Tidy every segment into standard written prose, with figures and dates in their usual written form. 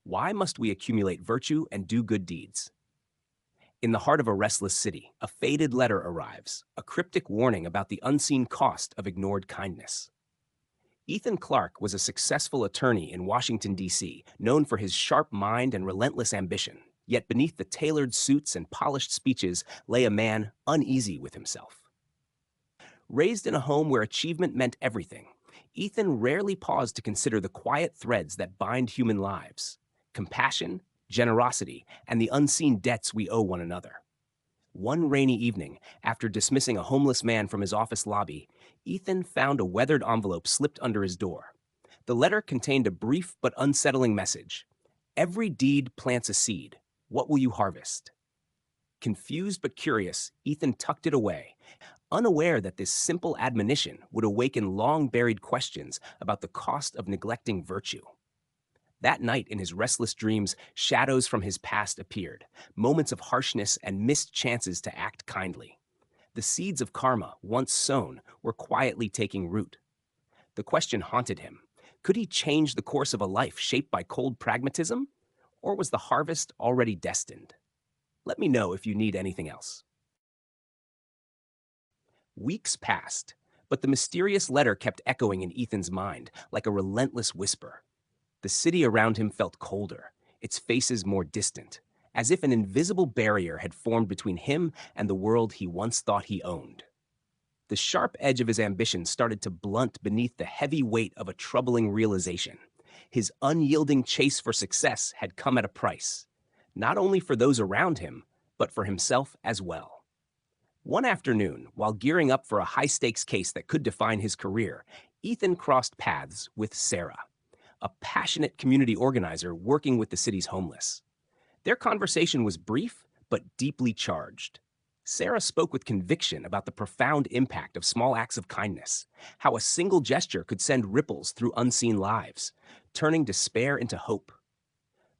Why must we accumulate virtue and do good deeds? In the heart of a restless city, a faded letter arrives, a cryptic warning about the unseen cost of ignored kindness. Ethan Clark was a successful attorney in Washington, D.C., known for his sharp mind and relentless ambition. Yet beneath the tailored suits and polished speeches lay a man uneasy with himself. Raised in a home where achievement meant everything, Ethan rarely paused to consider the quiet threads that bind human lives: compassion, generosity, and the unseen debts we owe one another. One rainy evening, after dismissing a homeless man from his office lobby, Ethan found a weathered envelope slipped under his door. The letter contained a brief but unsettling message. Every deed plants a seed. What will you harvest? Confused but curious, Ethan tucked it away, unaware that this simple admonition would awaken long-buried questions about the cost of neglecting virtue. That night, in his restless dreams, shadows from his past appeared, moments of harshness and missed chances to act kindly. The seeds of karma, once sown, were quietly taking root. The question haunted him. Could he change the course of a life shaped by cold pragmatism? Or was the harvest already destined? Let me know if you need anything else. Weeks passed, but the mysterious letter kept echoing in Ethan's mind like a relentless whisper. The city around him felt colder, its faces more distant, as if an invisible barrier had formed between him and the world he once thought he owned. The sharp edge of his ambition started to blunt beneath the heavy weight of a troubling realization. His unyielding chase for success had come at a price, not only for those around him, but for himself as well. One afternoon, while gearing up for a high-stakes case that could define his career, Ethan crossed paths with Sarah, a passionate community organizer working with the city's homeless. Their conversation was brief, but deeply charged. Sarah spoke with conviction about the profound impact of small acts of kindness, how a single gesture could send ripples through unseen lives, turning despair into hope.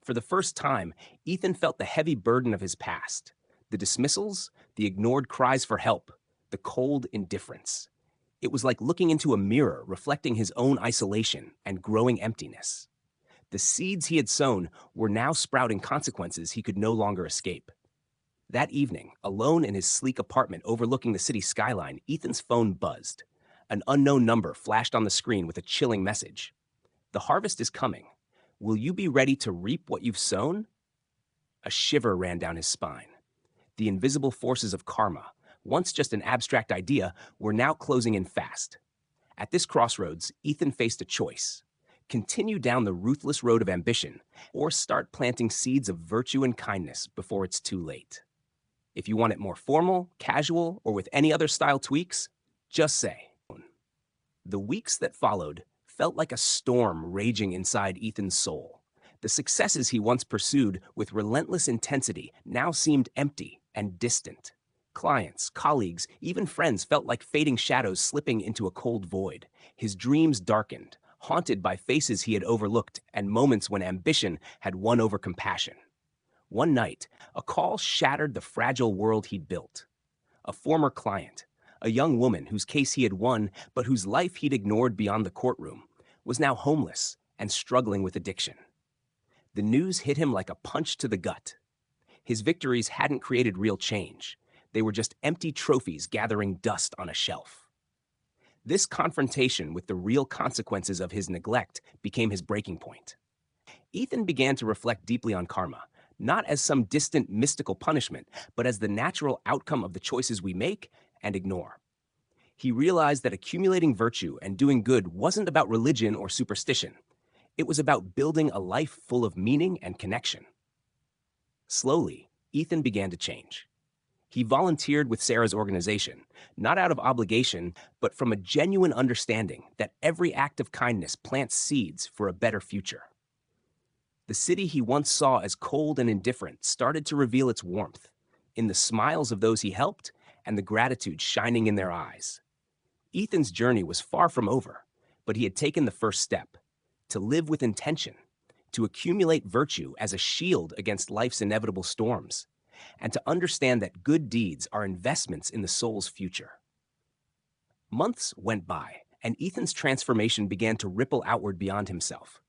For the first time, Ethan felt the heavy burden of his past: the dismissals, the ignored cries for help, the cold indifference. It was like looking into a mirror reflecting his own isolation and growing emptiness. The seeds he had sown were now sprouting consequences he could no longer escape. That evening, alone in his sleek apartment overlooking the city skyline, Ethan's phone buzzed. An unknown number flashed on the screen with a chilling message. "The harvest is coming. Will you be ready to reap what you've sown?" A shiver ran down his spine. The invisible forces of karma, once just an abstract idea, were now closing in fast. At this crossroads, Ethan faced a choice: continue down the ruthless road of ambition, or start planting seeds of virtue and kindness before it's too late. If you want it more formal, casual, or with any other style tweaks, just say. The weeks that followed felt like a storm raging inside Ethan's soul. The successes he once pursued with relentless intensity now seemed empty and distant. Clients, colleagues, even friends felt like fading shadows slipping into a cold void. His dreams darkened, haunted by faces he had overlooked and moments when ambition had won over compassion. One night, a call shattered the fragile world he'd built. A former client, a young woman whose case he had won but whose life he'd ignored beyond the courtroom, was now homeless and struggling with addiction. The news hit him like a punch to the gut. His victories hadn't created real change. They were just empty trophies gathering dust on a shelf. This confrontation with the real consequences of his neglect became his breaking point. Ethan began to reflect deeply on karma, not as some distant mystical punishment, but as the natural outcome of the choices we make and ignore. He realized that accumulating virtue and doing good wasn't about religion or superstition. It was about building a life full of meaning and connection. Slowly, Ethan began to change. He volunteered with Sarah's organization, not out of obligation, but from a genuine understanding that every act of kindness plants seeds for a better future. The city he once saw as cold and indifferent started to reveal its warmth, in the smiles of those he helped and the gratitude shining in their eyes. Ethan's journey was far from over, but he had taken the first step: to live with intention, to accumulate virtue as a shield against life's inevitable storms, and to understand that good deeds are investments in the soul's future. Months went by, and Ethan's transformation began to ripple outward beyond himself.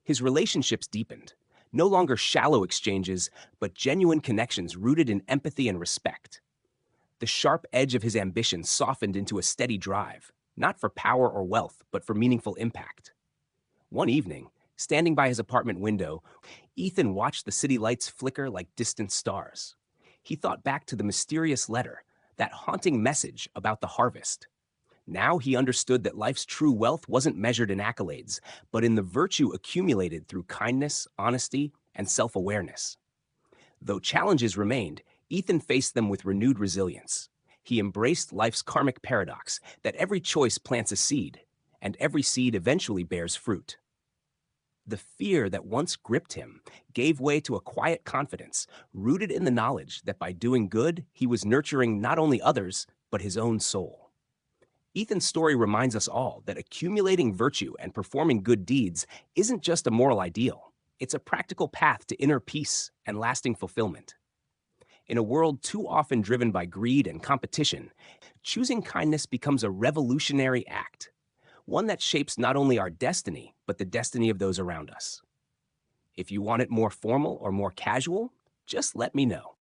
His relationships deepened, No longer shallow exchanges, but genuine connections rooted in empathy and respect. The sharp edge of his ambition softened into a steady drive, not for power or wealth, but for meaningful impact. One evening, standing by his apartment window, Ethan watched the city lights flicker like distant stars. He thought back to the mysterious letter, that haunting message about the harvest. Now he understood that life's true wealth wasn't measured in accolades, but in the virtue accumulated through kindness, honesty, and self awareness. Though challenges remained, Ethan faced them with renewed resilience. He embraced life's karmic paradox that every choice plants a seed, and every seed eventually bears fruit. The fear that once gripped him gave way to a quiet confidence rooted in the knowledge that by doing good, he was nurturing not only others, but his own soul. Ethan's story reminds us all that accumulating virtue and performing good deeds isn't just a moral ideal, it's a practical path to inner peace and lasting fulfillment. In a world too often driven by greed and competition, choosing kindness becomes a revolutionary act, one that shapes not only our destiny, but the destiny of those around us. If you want it more formal or more casual, just let me know.